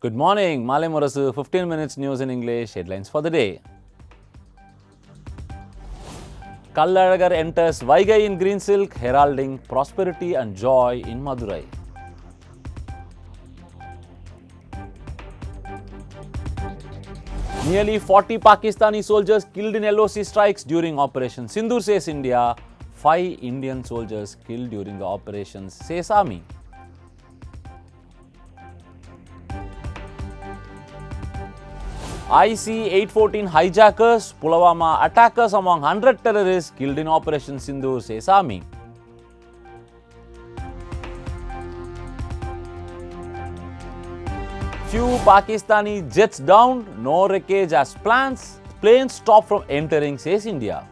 Good morning, Malai Murasu, 15 minutes news in English, headlines for the day. Kalaraga enters Vijay in green silk, heralding prosperity and joy in Madurai. Nearly 40 Pakistani soldiers killed in LOC strikes during Operation Sindoor, says India. 5 Indian soldiers killed during the operations, says Army. IC-814 hijackers, Pulwama attackers among 100 terrorists killed in Operation Sindoor, says Army. Few Pakistani jets down, no wreckage as planes stop from entering, says India.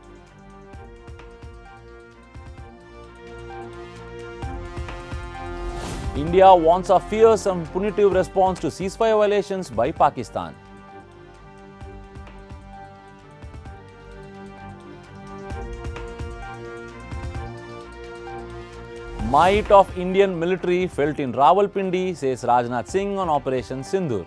India wants a fierce and punitive response to ceasefire violations by Pakistan. Might of Indian military felt in Rawalpindi, says Rajnath Singh on Operation Sindoor.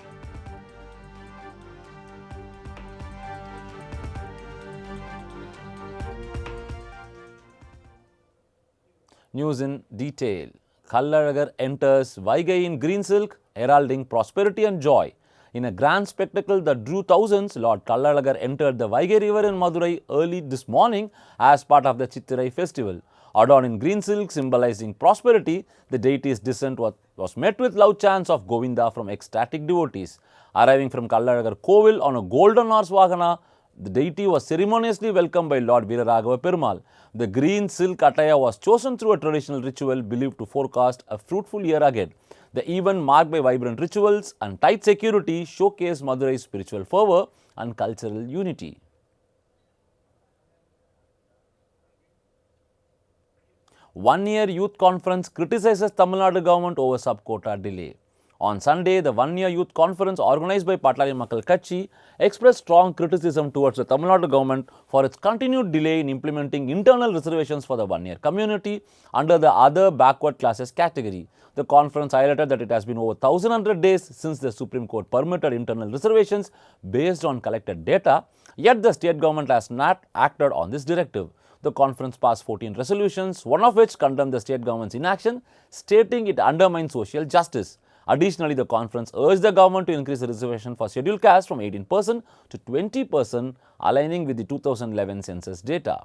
News in detail. Kalaraga enters Vijay in green silk, heralding prosperity and joy. In a grand spectacle that drew thousands, Lord Kalaraga entered the Vijay river in Madurai early this morning as part of the Chittirai festival. Adorned in green silk symbolizing prosperity, the deity's descent was met with loud chants of Govinda from ecstatic devotees. Arriving from Kalaraga Kovil on a golden horse Vagana, the deity was ceremoniously welcomed by Lord Veeraragava Perumal. The green silk attire was chosen through a traditional ritual believed to forecast a fruitful year ahead. The event, marked by vibrant rituals and tight security, showcased Madurai's spiritual fervor and cultural unity. One-year youth conference criticizes Tamil Nadu government over sub-quota delay. On Sunday, the one-year youth conference organized by Pakistani Makkal Kachchi expressed strong criticism towards the Tamil Nadu government for its continued delay in implementing internal reservations for the one-year community under the other backward classes category. The conference highlighted that it has been over 1,100 days since the Supreme Court permitted internal reservations based on collected data, yet the state government has not acted on this directive. The conference passed 14 resolutions, one of which condemned the state government's inaction, stating it undermines social justice. Additionally, the conference urged the government to increase the reservation for scheduled castes from 18% to 20%, aligning with the 2011 census data.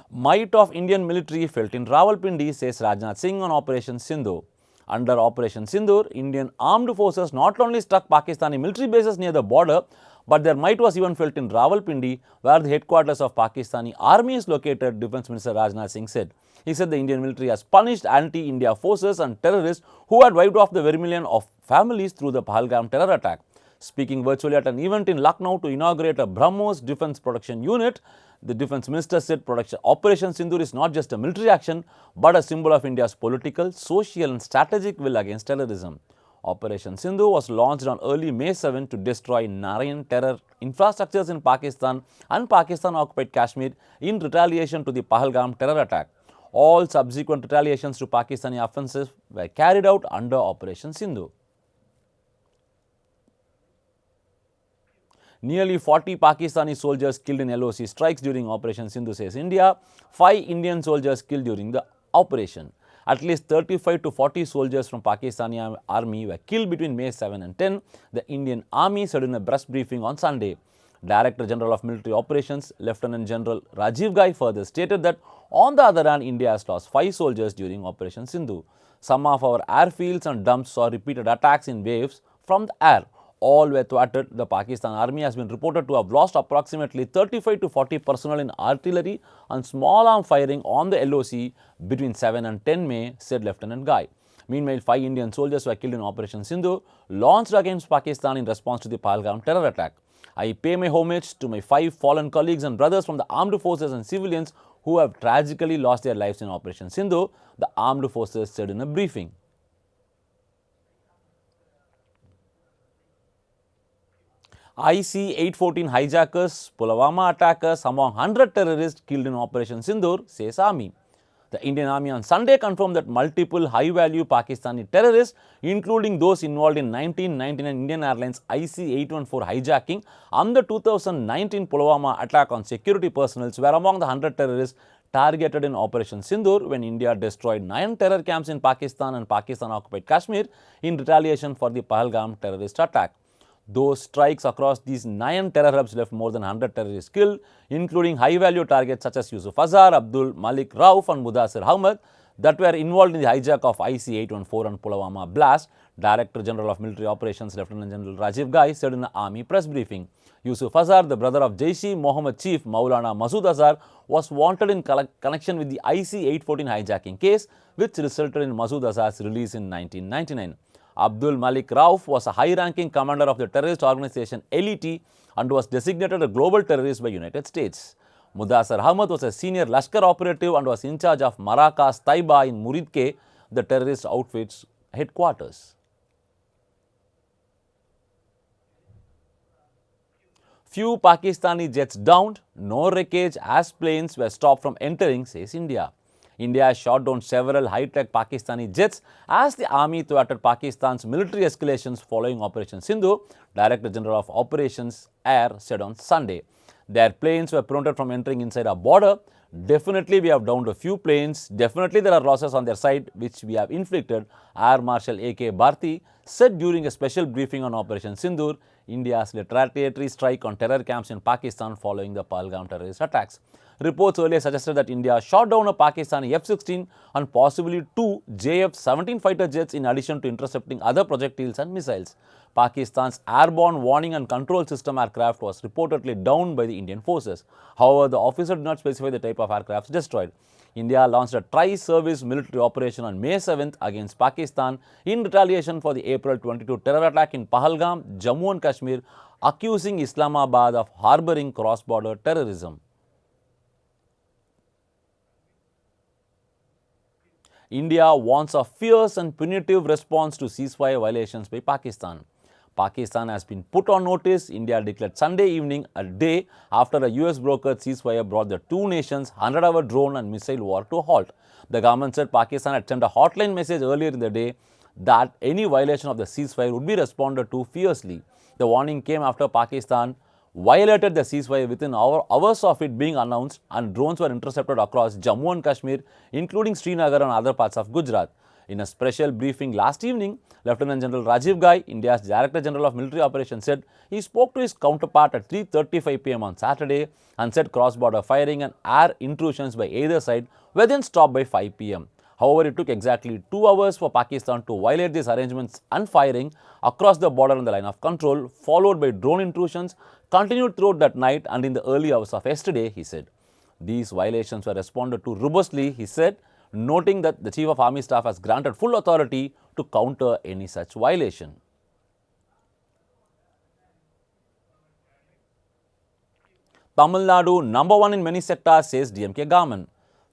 Might of Indian military felt in Rawalpindi, says Rajnath Singh on Operation Sindoor. Under Operation Sindoor, Indian armed forces not only struck Pakistani military bases near the border, but their might was even felt in Rawalpindi, where the headquarters of Pakistani army is located, Defence Minister Rajnath Singh said. He said the Indian military has punished anti-India forces and terrorists who had wiped off the vermilion of families through the Pahalgam terror attack. Speaking virtually at an event in Lucknow to inaugurate a BrahMos Defence Production Unit, the Defence Minister said Operation Sindoor is not just a military action, but a symbol of India's political, social and strategic will against terrorism. Operation Sindoor was launched on early May 7 to destroy Narayan terror infrastructures in Pakistan and Pakistan-occupied Kashmir in retaliation to the Pahalgam terror attack. All subsequent retaliations to Pakistani offensives were carried out under Operation Sindoor. Nearly 40 Pakistani soldiers killed in LOC strikes during Operation Sindoor, says India. 5 Indian soldiers killed during the operation. At least 35 to 40 soldiers from Pakistani army were killed between May 7 and 10, the Indian Army said in a press briefing on Sunday. Director General of Military Operations, Lieutenant General Rajiv Ghai further stated that, on the other hand, India has lost 5 soldiers during Operation Sindoor. Some of our airfields and dumps saw repeated attacks in waves from the air. All were thwarted. The Pakistan Army has been reported to have lost approximately 35 to 40 personnel in artillery and small arm firing on the LOC between 7 and 10 May, said Lieutenant Ghai. Meanwhile, 5 Indian soldiers were killed in Operation Sindoor, launched against Pakistan in response to the Pahalgam terror attack. I pay my homage to my 5 fallen colleagues and brothers from the armed forces and civilians who have tragically lost their lives in Operation Sindoor, the armed forces said in a briefing. IC-814 hijackers, Pulwama attackers among 100 terrorists killed in Operation Sindoor, says Army. The Indian Army on Sunday confirmed that multiple high-value Pakistani terrorists, including those involved in 1999 Indian Airlines IC-814 hijacking and the 2019 Pulwama attack on security personnel, were among the 100 terrorists targeted in Operation Sindoor when India destroyed 9 terror camps in Pakistan and Pakistan-occupied Kashmir in retaliation for the Pahalgam terrorist attack. Those strikes across these 9 terror hubs left more than 100 terrorists killed, including high-value targets such as Yusuf Azhar, Abdul Malik Rauf and Mudassir Ahmed that were involved in the hijack of IC-814 and Pulwama blast. Director General of Military Operations Lieutenant General Rajiv Ghai said in an army press briefing. Yusuf Azhar, the brother of Jaish-e-Mohammed chief Maulana Masood Azhar, was wanted in connection with the IC-814 hijacking case, which resulted in Masood Azhar's release in 1999. Abdul Malik Rauf was a high-ranking commander of the terrorist organization LET and was designated a global terrorist by United States. Mudassir Ahmed was a senior Lashkar operative and was in charge of Maracas Taiba in Muridke, the terrorist outfit's headquarters. Few Pakistani jets downed, no wreckage as planes were stopped from entering, says India. India has shot down several high-tech Pakistani jets as the army thwarted Pakistan's military escalations following Operation Sindhu, Director General of Operations Air said on Sunday. Their planes were prevented from entering inside our border. Definitely we have downed a few planes. Definitely there are losses on their side which we have inflicted, Air Marshal A.K. Bharti said during a special briefing on Operation Sindoor, India's retaliatory strike on terror camps in Pakistan following the Pahalgam terrorist attacks. Reports earlier suggested that India shot down a Pakistani F-16 and possibly 2 JF-17 fighter jets in addition to intercepting other projectiles and missiles. Pakistan's airborne warning and control system aircraft was reportedly downed by the Indian forces. However, the officer did not specify the type of aircraft destroyed. India launched a tri-service military operation on May 7th against Pakistan in retaliation for the April 22 terror attack in Pahalgam, Jammu and Kashmir, accusing Islamabad of harboring cross-border terrorism. India wants a fierce and punitive response to ceasefire violations by Pakistan. Pakistan has been put on notice. India declared Sunday evening, a day after a US brokered ceasefire brought the two nations' 100-hour drone and missile war to a halt. The government said Pakistan had sent a hotline message earlier in the day that any violation of the ceasefire would be responded to fiercely. The warning came after Pakistan violated the ceasefire within hours of it being announced, and drones were intercepted across Jammu and Kashmir, including Srinagar and other parts of Gujarat. In a special briefing last evening, Lieutenant General Rajiv Ghai, India's Director General of Military Operations, said he spoke to his counterpart at 3:35 p.m. on Saturday and said cross-border firing and air intrusions by either side were then stopped by 5 p.m. However, it took exactly 2 hours for Pakistan to violate these arrangements, and firing across the border in the line of control, followed by drone intrusions, continued throughout that night and in the early hours of yesterday, he said. These violations were responded to robustly, he said, noting that the Chief of Army Staff has granted full authority to counter any such violation. Tamil Nadu #1 in many sectors, says DMK government.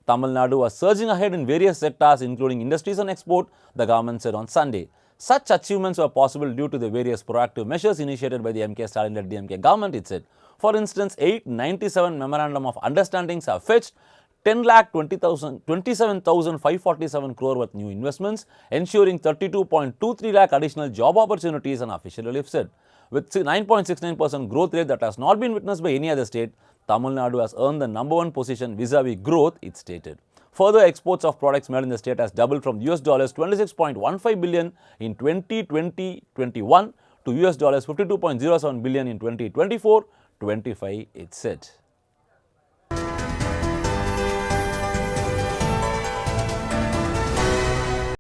Tamil Nadu was surging ahead in various sectors, including industries and export, the government said on Sunday. Such achievements were possible due to the various proactive measures initiated by the MK Stalin-led DMK government, it said. For instance, 897 Memorandum of Understandings have fetched 10,27,547 crore worth new investments, ensuring 32.23 lakh additional job opportunities, an official relief said. With 9.69% growth rate that has not been witnessed by any other state, Tamil Nadu has earned the #1 position vis-a-vis growth, it stated. Further, exports of products made in the state has doubled from $26.15 billion in 2020-21 to $52.07 billion in 2024-25, it said.